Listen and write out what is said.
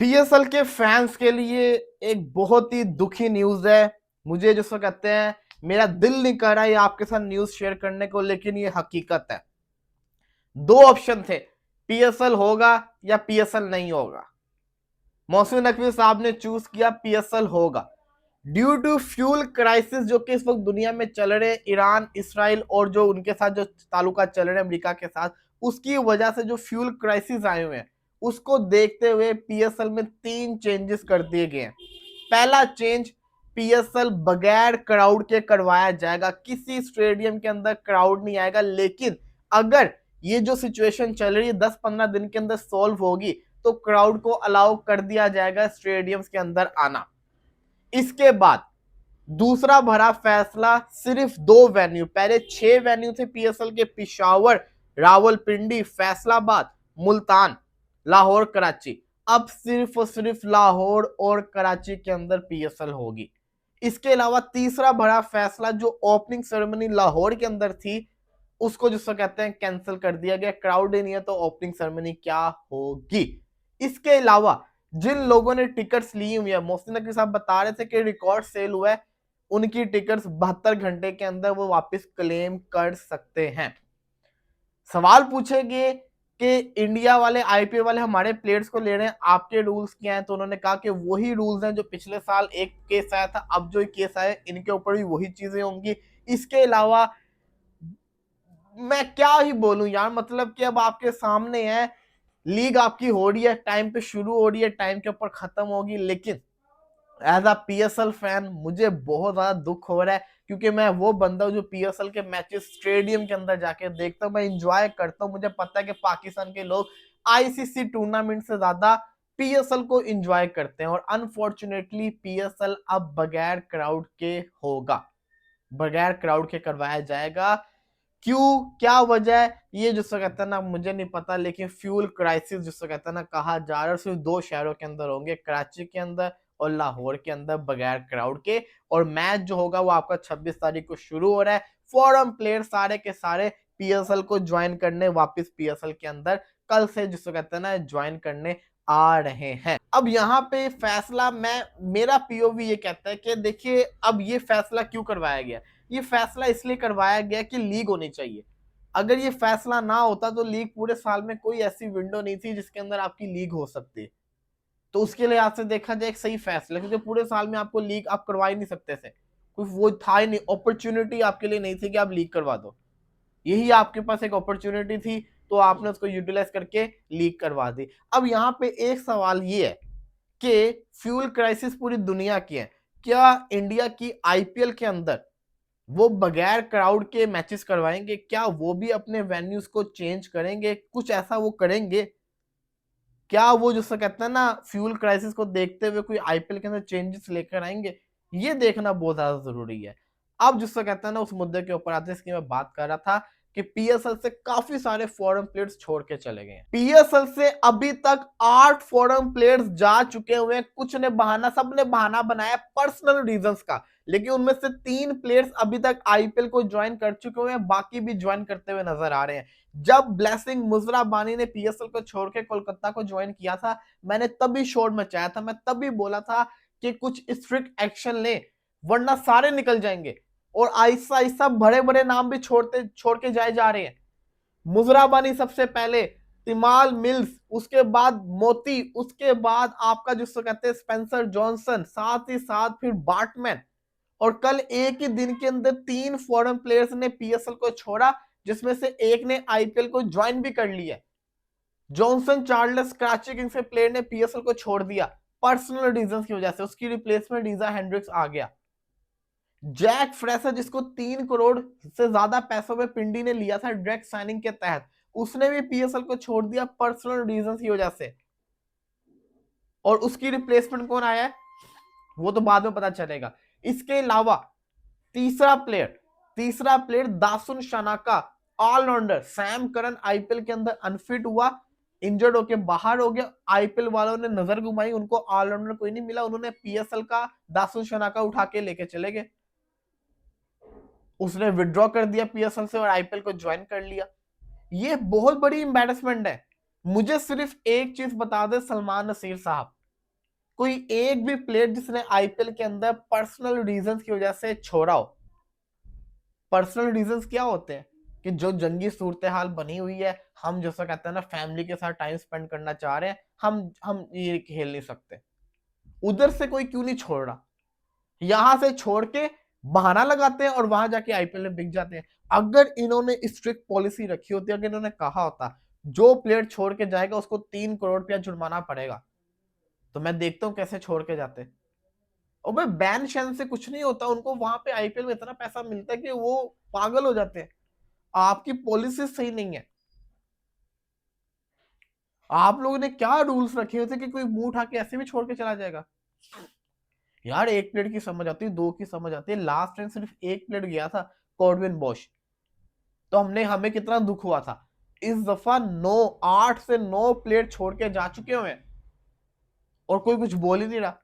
PSL के fans के लिए एक बहुत ही दुखी न्यूज है। मुझे जिसको कहते हैं, मेरा दिल नहीं कर रहा है आपके साथ न्यूज शेयर करने को, लेकिन ये हकीकत है। दो ऑप्शन थे, पीएसएल होगा या पीएसएल नहीं होगा। मोहसिन नकवी साहब ने चूज किया पीएसएल होगा। ड्यू टू फ्यूल क्राइसिस जो कि इस वक्त दुनिया में चल रहे, ईरान इसराइल और जो उनके साथ जो ताल्लुकात चल रहे हैं अमेरिका के साथ, उसकी वजह से जो फ्यूल क्राइसिस आए हुए हैं, उसको देखते हुए पीएसएल में 3 चेंजेस कर दिए गए हैं। पहला चेंज, पीएसएल बगैर क्राउड के करवाया जाएगा। किसी स्टेडियम के अंदर क्राउड नहीं आएगा, लेकिन अगर ये जो सिचुएशन चल रही है 10-15 दिन के अंदर सॉल्व होगी तो क्राउड को अलाउ कर दिया जाएगा स्टेडियम्स के अंदर आना। इसके बाद दूसरा बड़ा फैसला, सिर्फ 2 वेन्यू, पहले 6 वेन्यू थे पीएसएल के, पिशावर, रावलपिंडी, फैसलाबाद, मुल्तान, लाहौर, कराची। अब सिर्फ और सिर्फ लाहौर और कराची के अंदर पीएसएल होगी। इसके अलावा तीसरा बड़ा फैसला, जो ओपनिंग सेरेमनी लाहौर के अंदर थी, उसको जिसको कहते हैं कैंसिल कर दिया गया। क्राउड ही नहीं है तो ओपनिंग सेरेमनी क्या होगी। इसके अलावा जिन लोगों ने टिकट्स ली हुई है, मोहसिन नकवी साहब बता रहे थे कि रिकॉर्ड सेल हुआ है, उनकी टिकट्स 72 घंटे के अंदर वो वापस क्लेम कर सकते हैं। सवाल पूछेंगे कि इंडिया वाले, आईपीएल वाले हमारे प्लेयर्स को ले रहे हैं, आपके रूल्स क्या हैं? तो उन्होंने कहा कि वही रूल्स हैं जो पिछले साल एक केस आया था, अब जो केस आया इनके ऊपर भी वही चीजें होंगी। इसके अलावा मैं क्या ही बोलूं यार, मतलब कि अब आपके सामने है, लीग आपकी हो रही है, टाइम पे शुरू हो रही है, टाइम के ऊपर खत्म होगी, लेकिन एज अ पीएसएल फैन मुझे बहुत ज्यादा दुख हो रहा है, क्योंकि मैं वो बंदा हूं जो पीएसएल के मैचेस स्टेडियम के अंदर जाके देखता हूं, मैं इंजॉय करता हूं। मुझे पता है कि पाकिस्तान के लोग आईसीसी टूर्नामेंट से ज्यादा पीएसएल को इंजॉय करते हैं, और अनफॉर्चुनेटली पीएसएल अब बगैर क्राउड के होगा, बगैर क्राउड के करवाया जाएगा। क्यों, क्या वजह है, ये जिसको कहते हैं ना मुझे नहीं पता, लेकिन फ्यूल क्राइसिस जिसको कहते हैं ना कहा जा रहा है, सिर्फ 2 शहरों के अंदर होंगे, कराची के अंदर और लाहौर के अंदर, बगैर क्राउड के। और मैच जो होगा वो आपका 26 तारीख को शुरू हो रहा है। फॉरेन प्लेयर सारे के सारे पीएसएल को ज्वाइन करने वापस पीएसएल के अंदर कल से जिसको कहते हैं ना ज्वाइन करने आ रहे हैं। अब यहाँ पे फैसला, मेरा पीओवी ये कहता है कि देखिए, अब ये फैसला क्यों करवाया गया? ये फैसला इसलिए करवाया गया कि लीग होनी चाहिए। अगर ये फैसला ना होता तो लीग पूरे साल में कोई ऐसी विंडो नहीं थी जिसके अंदर आपकी लीग हो सकती। तो उसके लिए आज से देखा जाए एक सही फैसला, क्योंकि पूरे साल में आपको लीग आप करवा ही नहीं सकते थे, कोई वो था ही नहीं, अपॉर्चुनिटी आपके लिए नहीं थी कि आप लीग करवा दो। यही आपके पास एक अपॉर्चुनिटी थी, तो आपने उसको यूटिलाइज करके लीग करवा दी। अब यहाँ पे एक सवाल ये है कि फ्यूल क्राइसिस पूरी दुनिया की है, क्या इंडिया की आईपीएल के अंदर वो बगैर क्राउड के मैचेस करवाएंगे? क्या वो भी अपने वेन्यूज को चेंज करेंगे? कुछ ऐसा वो करेंगे क्या? वो जिससे कहते हैं ना फ्यूल क्राइसिस को देखते हुए कोई आईपीएल के अंदर चेंजेस लेकर आएंगे? ये देखना बहुत ज्यादा जरूरी है। अब जिससे कहते हैं ना उस मुद्दे के ऊपर आते हैं, इसकी मैं बात कर रहा था कि पीएसएल से काफी सारे फॉरेन प्लेयर्स छोड़ के चले गए हैं। पीएसएल से अभी तक 8 फॉरेन प्लेयर्स जा चुके हुए हैं। कुछ ने बहाना, सब ने बहाना बनाया पर्सनल रीजंस का, लेकिन उनमें से 3 प्लेयर्स अभी तक आईपीएल को ज्वाइन कर चुके हुए हैं, बाकी भी ज्वाइन करते हुए नजर आ रहे हैं। जब ब्लेसिंग मुजरा बानी ने पीएसएल को छोड़ के कोलकाता को ज्वाइन किया था, मैंने तभी शोर मचाया था, मैं तभी बोला था कि कुछ स्ट्रिक्ट एक्शन ले, वरना सारे निकल जाएंगे। और आहिस्ता आहिस्ता बड़े बड़े नाम भी छोड़ के जाए जा रहे हैं। मुजरा बानी सबसे पहले, तिमाल मिल्स, उसके बाद मोती, उसके बाद आपका जिसको कहते हैं स्पेंसर जॉनसन, साथ ही साथ फिर बार्टमैन। और कल एक ही दिन के अंदर 3 फॉरेन प्लेयर्स ने पीएसएल को छोड़ा, जिसमें से एक ने आईपीएल को ज्वाइन भी कर लिया। जॉनसन चार्ल्स कराची किंग्स के प्लेयर ने पीएसएल को छोड़ दिया पर्सनल रीजंस की वजह से, उसकी रिप्लेसमेंट ईजा हेंड्रिक्स आ गया। जैक फ्रेसर, जिसको 3 करोड़ से ज्यादा पैसों में पिंडी ने लिया था डायरेक्ट साइनिंग के तहत, उसने भी पीएसएल को छोड़ दिया पर्सनल रीजंस की वजह से। और उसकी रिप्लेसमेंट कौन आया है वो तो बाद में पता चलेगा। इसके अलावा तीसरा player Dasun Shanaka, allrounder. Sam Curran IPL के अंदर अनफिट हुआ, इंजर्ड होके बाहर हो गया। आईपीएल वालों ने नजर घुमाई, उनको ऑलराउंडर कोई नहीं मिला, उन्होंने पीएसएल का दासुन शनाका उठा के लेके चले गए। उसने विड्रॉ कर दिया पीएसएल से और आईपीएल को ज्वाइन कर लिया। ये बहुत बड़ी एम्बैरेसमेंट है। मुझे सिर्फ एक चीज बता दे सलमान नसीर साहब, कोई एक भी प्लेयर जिसने आईपीएल के अंदर पर्सनल रीजंस की वजह से छोड़ा हो। पर्सनल रीजंस क्या होते हैं कि जो जंगी सूरत हाल बनी हुई है, हम जैसा कहते हैं ना फैमिली के साथ टाइम स्पेंड करना चाह रहे हैं, हम ये खेल नहीं सकते। उधर से कोई क्यों नहीं छोड़ रहा, यहां से छोड़ के बहाना लगाते हैं और वहां जाके आईपीएल में बिक जाते हैं। अगर इन्होंने स्ट्रिक्ट पॉलिसी रखी होती, अगर इन्होंने कहा होता जो प्लेयर छोड़ के जाएगा उसको 3 करोड़ रुपया जुर्माना पड़ेगा, तो मैं देखता हूं कैसे छोड़ के जाते। और भाई बैन शैन से कुछ नहीं होता, उनको वहां पे आईपीएल में इतना पैसा मिलता है कि वो पागल हो जाते हैं। आपकी पॉलिसी सही नहीं है। आप लोगों ने क्या रूल्स रखे होते कि कोई मुंह उठा के ऐसे भी छोड़ के चला जाएगा। यार एक प्लेयर की समझ आती है, दो की समझ आती है, लास्ट टाइम सिर्फ एक प्लेयर गया था, कॉर्बिन बॉश, तो हमें कितना दुख हुआ था। इस दफा 8 से 9 प्लेयर छोड़ के जा चुके हुए हैं और कोई कुछ बोल ही नहीं रहा।